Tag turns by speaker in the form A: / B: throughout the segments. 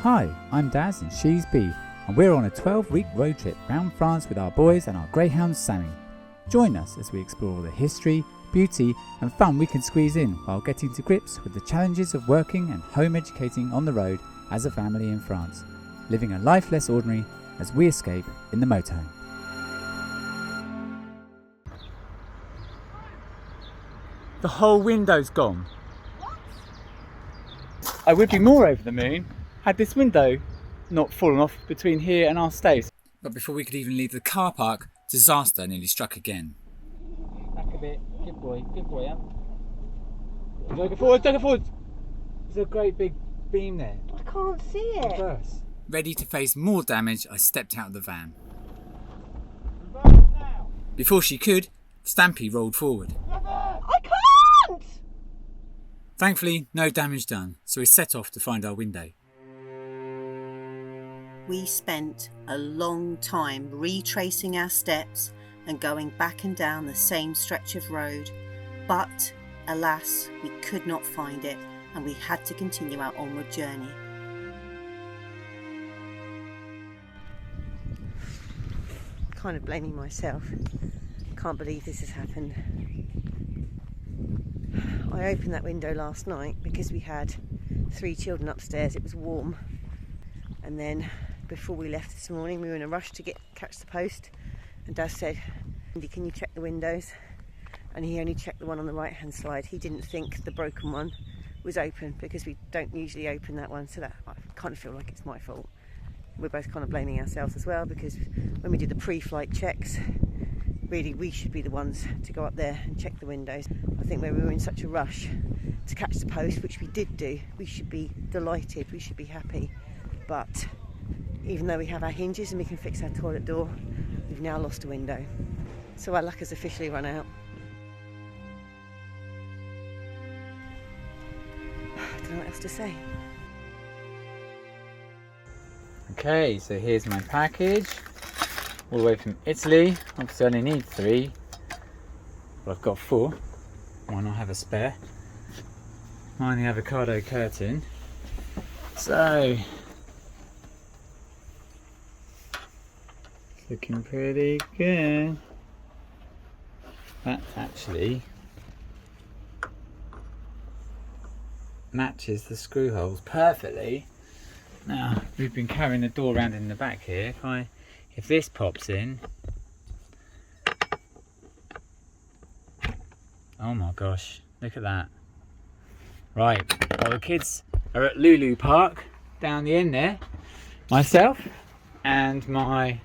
A: Hi, I'm Daz and she's B, and we're on a 12-week road trip round France with our boys and our greyhound Sammy. Join us as we explore the history, beauty and fun we can squeeze in while getting to grips with the challenges of working and home educating on the road as a family in France, living a life less ordinary as we escape in the motorhome. The whole window's gone. What? I would be more over the moon had this window not fallen off between here and our stays. But before we could even leave the car park, disaster nearly struck again. Back a bit, good boy, yeah. Go forward. There's a great big beam there.
B: I can't see it.
A: Reverse. Ready to face more damage, I stepped out of the van.
C: Reverse now.
A: Before she could, Stampy rolled forward.
B: I can't!
A: Thankfully, no damage done, so we set off to find our window.
B: We spent a long time retracing our steps and going back and down the same stretch of road, but alas, we could not find it and we had to continue our onward journey. Kind of blaming myself. Can't believe this has happened. I opened that window last night because we had 3 children upstairs. It was warm, and then before we left this morning we were in a rush to catch the post, and Dad said, "Andy, can you check the windows?" And he only checked the one on the right hand side. He didn't think the broken one was open because we don't usually open that one, so that I kind of feel like it's my fault. We're both kind of blaming ourselves as well, because when we did the pre-flight checks, really we should be the ones to go up there and check the windows. I think when we were in such a rush to catch the post, which we did do, we should be delighted, we should be happy, but even though we have our hinges and we can fix our toilet door, we've now lost a window. So our luck has officially run out. I don't know what else to say.
A: Okay, so here's my package, all the way from Italy. Obviously I only need 3, but I've got 4. Why not have a spare? Mine the avocado curtain. So, it's looking pretty good. That actually matches the screw holes perfectly. Now, we've been carrying the door around in the back here. If this pops in, oh my gosh, look at that. Right, well the kids are at Lulu Park down the end there. Myself and my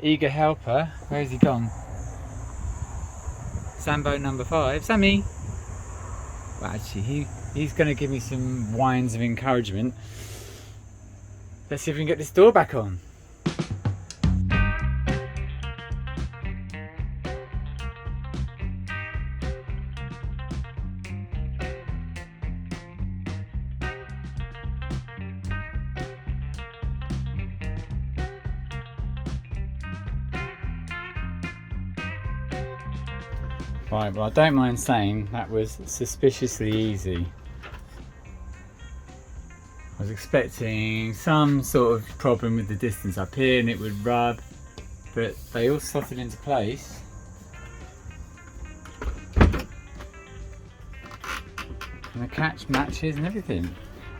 A: eager helper, where's he gone? Sambo number 5, Sammy. Well actually he's going to give me some whines of encouragement. Let's see if we can get this door back on. Right, well I don't mind saying that was suspiciously easy. I was expecting some sort of problem with the distance up here and it would rub, but they all slotted into place. And the catch matches and everything.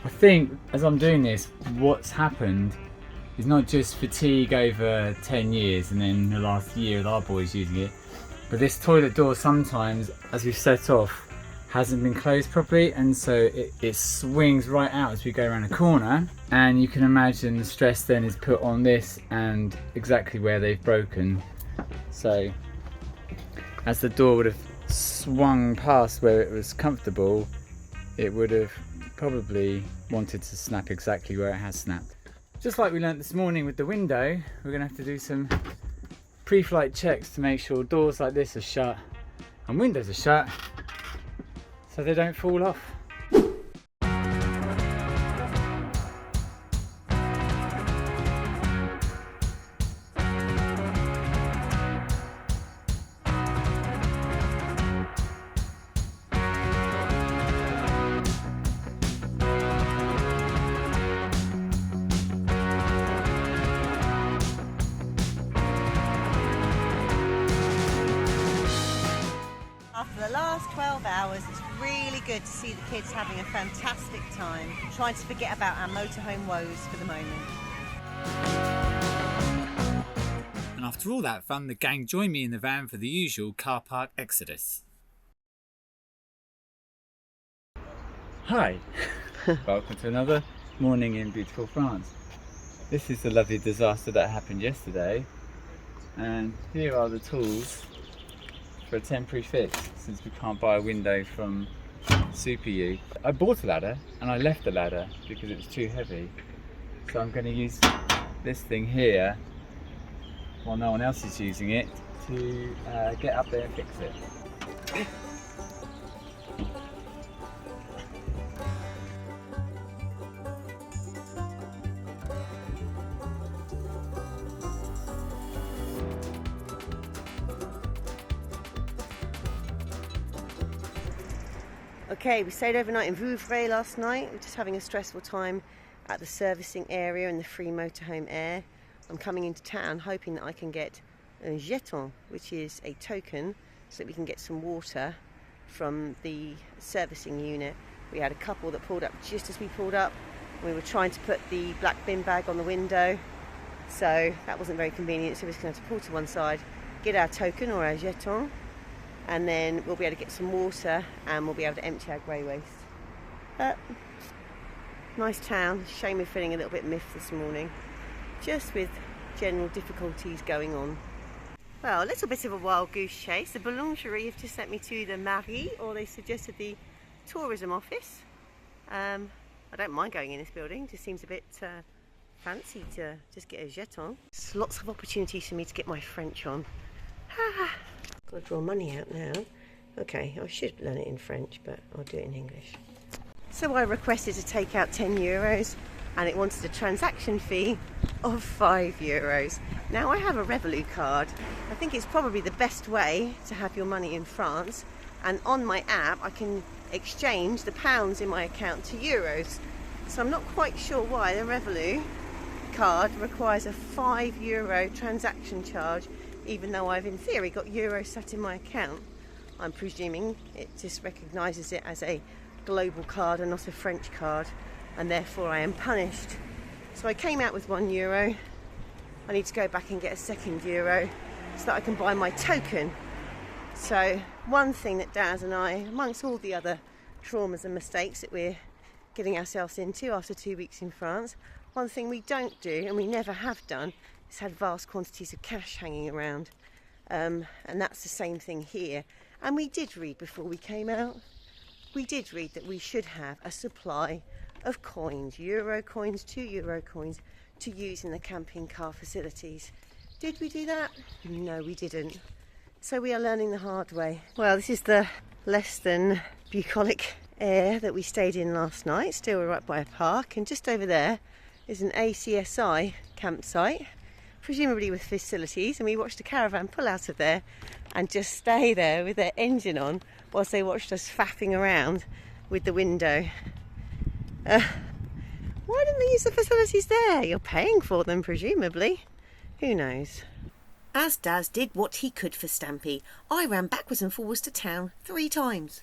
A: I think as I'm doing this, what's happened is not just fatigue over 10 years and then the last year with our boys using it, but this toilet door sometimes, as we've set off, hasn't been closed properly, and so it swings right out as we go around a corner, and you can imagine the stress then is put on this and exactly where they've broken. So as the door would have swung past where it was comfortable, it would have probably wanted to snap exactly where it has snapped. Just like we learnt this morning with the window, we're going to have to do some pre-flight checks to make sure doors like this are shut and windows are shut so they don't fall off.
B: hours. It's really good to see the kids having a fantastic time, trying to forget about our motorhome woes for the moment.
A: And after all that fun, the gang joined me in the van for the usual car park exodus. Hi, welcome to another morning in beautiful France. This is the lovely disaster that happened yesterday, and here are the tools for a temporary fix, since we can't buy a window from Super U. I bought a ladder and I left the ladder because it was too heavy, so I'm going to use this thing here while no one else is using it to get up there and fix it.
B: Okay, we stayed overnight in Vouvray last night. We're just having a stressful time at the servicing area in the free motorhome aire. I'm coming into town hoping that I can get a jeton, which is a token, so that we can get some water from the servicing unit. We had a couple that pulled up just as we pulled up. We were trying to put the black bin bag on the window, so that wasn't very convenient, so we're just going to have to pull to one side, get our token or our jeton, and then we'll be able to get some water and we'll be able to empty our grey waste. Nice town. Shame we're feeling a little bit miffed this morning, just with general difficulties going on. Well, a little bit of a wild goose chase. The boulangerie have just sent me to the mairie, or they suggested the tourism office. I don't mind going in this building, just seems a bit fancy to just get a jeton. There's lots of opportunities for me to get my French on. Got to draw money out now. Okay, I should learn it in French, but I'll do it in English. So I requested to take out €10 and it wanted a transaction fee of €5. Now I have a Revolut card. I think it's probably the best way to have your money in France, and on my app I can exchange the pounds in my account to euros. So I'm not quite sure why the Revolut card requires a €5 transaction charge, even though I've in theory got euros sat in my account. I'm presuming it just recognises it as a global card and not a French card, and therefore I am punished. So I came out with €1. I need to go back and get a second euro so that I can buy my token. So one thing that Daz and I, amongst all the other traumas and mistakes that we're getting ourselves into after 2 weeks in France, one thing we don't do, and we never have done, is had vast quantities of cash hanging around. And that's the same thing here. And we did read before we came out, we did read that we should have a supply of coins, euro coins, €2 coins, to use in the camping car facilities. Did we do that? No, we didn't. So we are learning the hard way. Well, this is the less than bucolic air that we stayed in last night. Still, we're right by a park, and just over there is an ACSI campsite, presumably with facilities, and we watched a caravan pull out of there and just stay there with their engine on whilst they watched us faffing around with the window. Why didn't they use the facilities there? You're paying for them, presumably. Who knows? As Daz did what he could for Stampy, I ran backwards and forwards to town 3 times.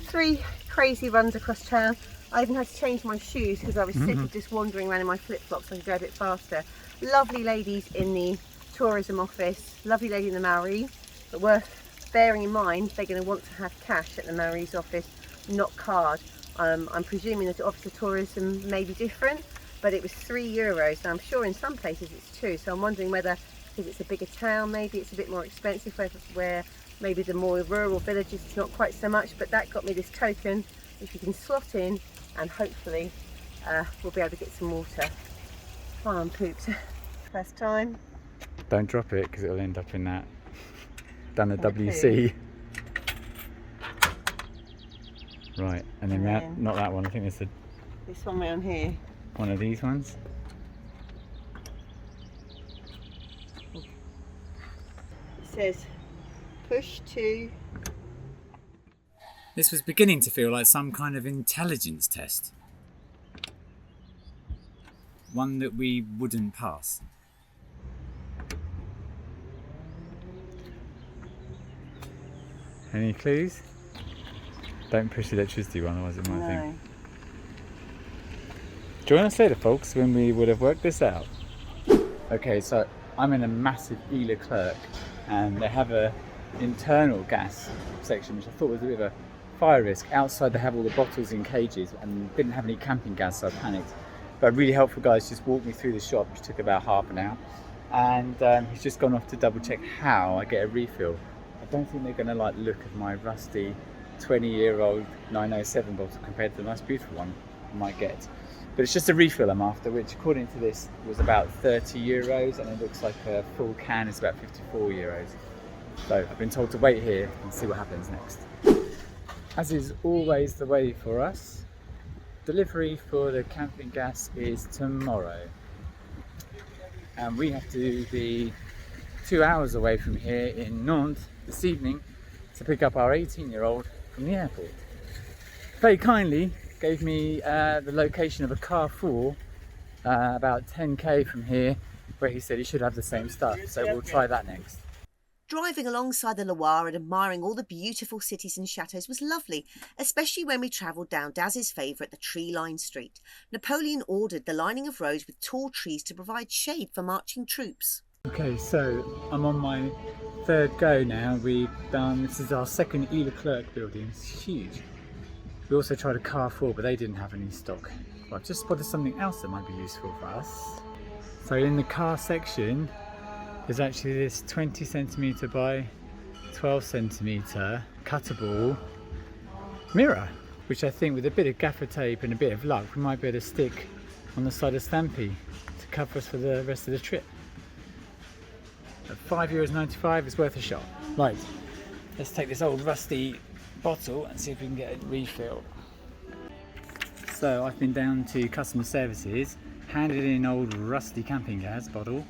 B: 3 crazy runs across town. I even had to change my shoes because I was sick of just wandering around in my flip-flops so I could go a bit faster. Lovely ladies in the tourism office, lovely lady in the mairie, but worth bearing in mind they're going to want to have cash at the mairie's office, not card. I'm presuming that the Office of Tourism may be different, but it was €3, and I'm sure in some places it's 2, so I'm wondering whether, because it's a bigger town, maybe it's a bit more expensive, where maybe the more rural villages it's not quite so much. But that got me this token which we can slot in, and hopefully we'll be able to get some water. Oh, I'm pooped. First time.
A: Don't drop it because it'll end up in that. Done a WC. Right, and then not that one. I think it's
B: this one round here.
A: One of these ones.
B: It says push to.
A: This was beginning to feel like some kind of intelligence test. One that we wouldn't pass. Any clues? Don't push the electricity one, otherwise it might
B: No.
A: think. Join us later, folks, when we would have worked this out. Okay, so I'm in a massive Leclerc, and they have a internal gas section, which I thought was a bit of a fire risk. Outside they have all the bottles in cages and didn't have any camping gas, so I panicked. But really helpful guys just walked me through the shop, which took about half an hour. And he's just gone off to double check how I get a refill. I don't think they're going to like look at my rusty 20-year-old 907 bottle compared to the nice beautiful one I might get. But it's just a refill I'm after, which according to this was about 30 euros, and it looks like a full can is about 54 euros. So I've been told to wait here and see what happens next. As is always the way for us, delivery for the camping gas is tomorrow. And we have to be 2 hours away from here in Nantes this evening to pick up our 18-year-old from the airport. Very kindly gave me the location of a Carrefour about 10k from here, where he said he should have the same stuff, so we'll try that next.
B: Driving alongside the Loire and admiring all the beautiful cities and chateaux was lovely, especially when we travelled down Daz's favourite, the tree-lined street. Napoleon ordered the lining of roads with tall trees to provide shade for marching troops.
A: Okay, so I'm on my third go now. This is our second Leclerc building, it's huge. We also tried a Carrefour, but they didn't have any stock. Well, I've just spotted something else that might be useful for us. So in the car section, there's actually this 20 centimetre by 12 centimetre cuttable mirror, which I think with a bit of gaffer tape and a bit of luck, we might be able to stick on the side of Stampy to cover us for the rest of the trip. At €5.95, it's worth a shot. Right, let's take this old rusty bottle and see if we can get a refill. So I've been down to customer services, handed in an old rusty camping gas bottle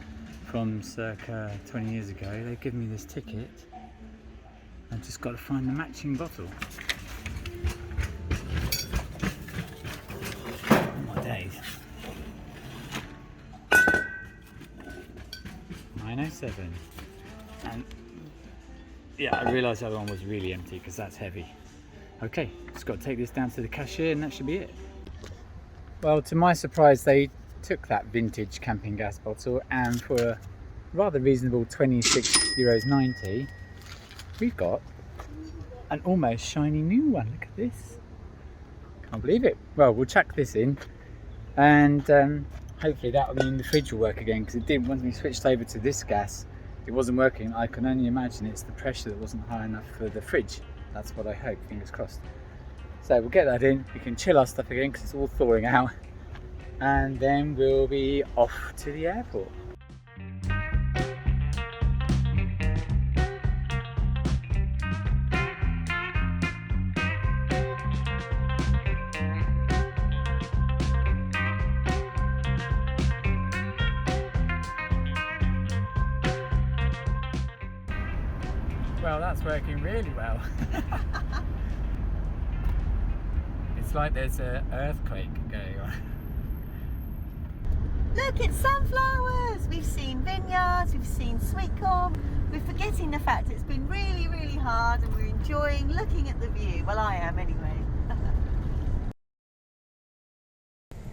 A: from circa 20 years ago. They've given me this ticket. I've just got to find the matching bottle. Oh my days. 907. And yeah, I realised the other one was really empty because that's heavy. Okay, just got to take this down to the cashier and that should be it. Well, to my surprise, they took that vintage camping gas bottle, and for a rather reasonable €26.90, we've got an almost shiny new one. Look at this. Can't believe it. Well, we'll chuck this in, and hopefully that will mean the fridge will work again, because it didn't. Once we switched over to this gas, it wasn't working. I can only imagine it's the pressure that wasn't high enough for the fridge. That's what I hope, fingers crossed. So we'll get that in, we can chill our stuff again because it's all thawing out, and then we'll be off to the airport. Well, that's working really well. It's like there's an earthquake going on.
B: Look, it's sunflowers! We've seen vineyards, we've seen sweet corn. We're forgetting the fact it's been really, really hard, and we're enjoying looking at the view. Well, I am anyway.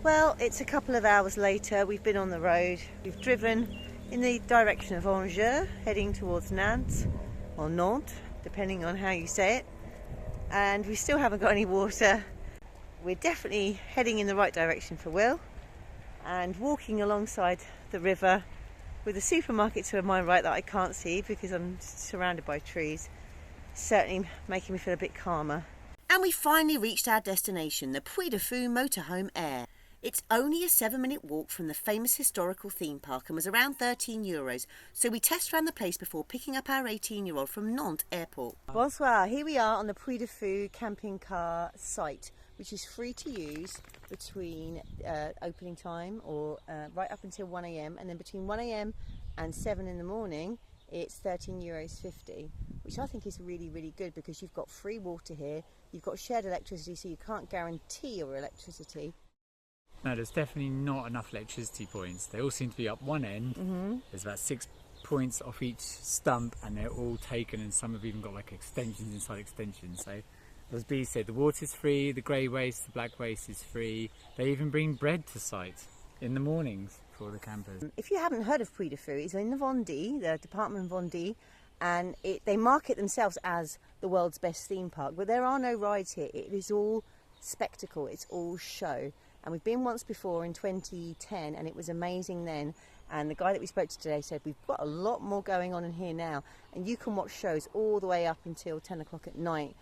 B: Well, it's a couple of hours later. We've been on the road. We've driven in the direction of Bonjour, heading towards Nantes, or Nantes, depending on how you say it. And we still haven't got any water. We're definitely heading in the right direction for Will, and walking alongside the river with a supermarket to my right that I can't see because I'm surrounded by trees, certainly making me feel a bit calmer. And we finally reached our destination, the Puy de Fou motorhome aire. It's only a 7-minute walk from the famous historical theme park and was around €13, so we test ran the place before picking up our 18-year-old from Nantes airport. Bonsoir, here we are on the Puy de Fou camping car site, which is free to use between opening time or right up until 1 a.m, and then between 1 a.m. and 7 in the morning it's €13.50, which I think is really, really good because you've got free water here, you've got shared electricity, so you can't guarantee your electricity.
A: No, there's definitely not enough electricity points. They all seem to be up one end. There's about 6 points off each stump, and they're all taken, and some have even got like extensions inside extensions, so as Bea said, the water's free, the grey waste, the black waste is free. They even bring bread to site in the mornings for the campers.
B: If you haven't heard of Puy de Fou, it's in the Vendée, the department of Vendée, and they market themselves as the world's best theme park, but there are no rides here. It is all spectacle, it's all show. And we've been once before in 2010 and it was amazing then. And the guy that we spoke to today said we've got a lot more going on in here now, and you can watch shows all the way up until 10 o'clock at night.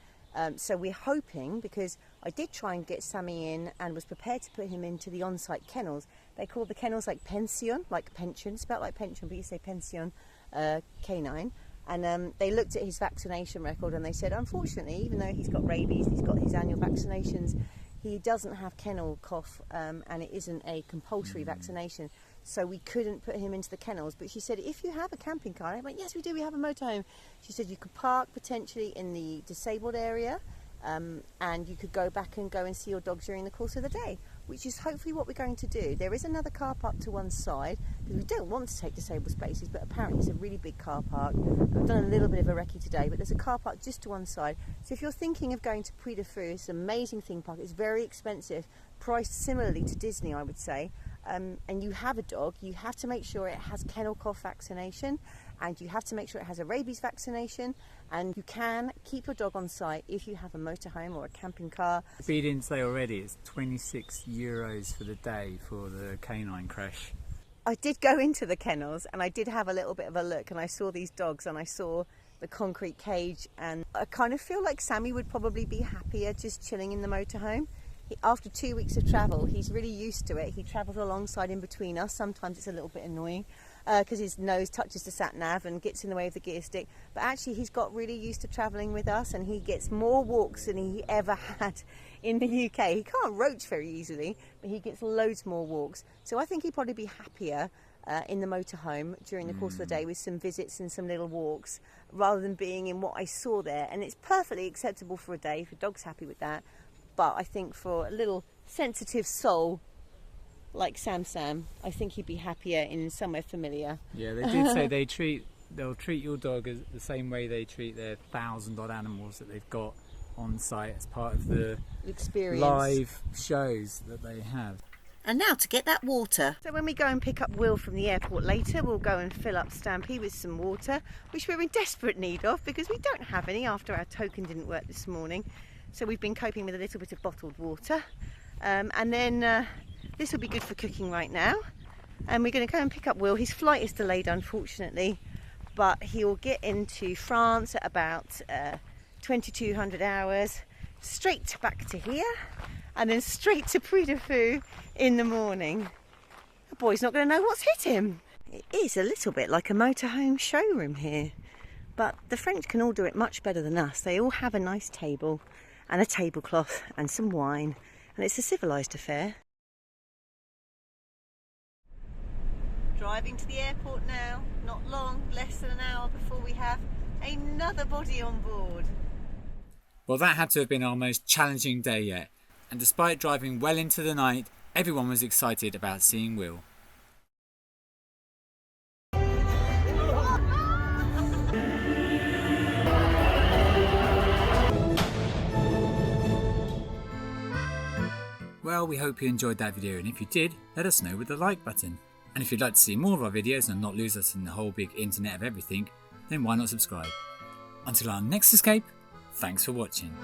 B: So we're hoping, because I did try and get Sammy in and was prepared to put him into the on-site kennels. They call the kennels like pension, like pension, spelled like pension, but you say pension canine. And they looked at his vaccination record and they said, unfortunately, even though he's got rabies, he's got his annual vaccinations, he doesn't have kennel cough, and it isn't a compulsory vaccination. So we couldn't put him into the kennels. But she said, if you have a camping car, I went, yes, we do, we have a motorhome. She said you could park potentially in the disabled area, and you could go back and go and see your dog during the course of the day, which is hopefully what we're going to do. There is another car park to one side, because we don't want to take disabled spaces, but apparently it's a really big car park. I've done a little bit of a recce today, but there's a car park just to one side. So if you're thinking of going to Puy de Fou, it's an amazing theme park. It's very expensive, priced similarly to Disney, I would say. And you have a dog, you have to make sure it has kennel cough vaccination, and you have to make sure it has a rabies vaccination, and you can keep your dog on site if you have a motorhome or a camping car.
A: Bea didn't say already, it's €26 for the day for the canine crash.
B: I did go into the kennels and I did have a little bit of a look, and I saw these dogs and I saw the concrete cage, and I kind of feel like Sammy would probably be happier just chilling in the motorhome. After 2 weeks of travel, he's really used to it. He travels alongside in between us. Sometimes it's a little bit annoying because his nose touches the sat nav and gets in the way of the gear stick. But actually, he's got really used to travelling with us, and he gets more walks than he ever had in the UK. He can't roach very easily, but he gets loads more walks. So I think he'd probably be happier in the motorhome during the course of the day with some visits and some little walks, rather than being in what I saw there. And it's perfectly acceptable for a day if your dog's happy with that. But I think for a little sensitive soul like Sam, I think he'd be happier in somewhere familiar.
A: Yeah, they did say they'll treat your dog as the same way they treat their 1,000-odd animals that they've got on site as part of the
B: experience,
A: live shows that they have.
B: And now to get that water. So when we go and pick up Will from the airport later, we'll go and fill up Stampy with some water, which we're in desperate need of because we don't have any after our token didn't work this morning. So we've been coping with a little bit of bottled water, and then this will be good for cooking right now. And we're going to go and pick up Will. His flight is delayed, unfortunately, but he'll get into France at about 2200 hours, straight back to here, and then straight to Puy de Fou in the morning. The boy's not going to know what's hit him. It is a little bit like a motorhome showroom here, but the French can all do it much better than us. They all have a nice table and a tablecloth and some wine, and it's a civilised affair. Driving to the airport now, not long, less than an hour before we have another body on board.
A: Well, that had to have been our most challenging day yet, and despite driving well into the night, everyone was excited about seeing Will. Well, we hope you enjoyed that video, and if you did, let us know with the like button. And if you'd like to see more of our videos and not lose us in the whole big internet of everything, then why not subscribe? Until our next escape, thanks for watching.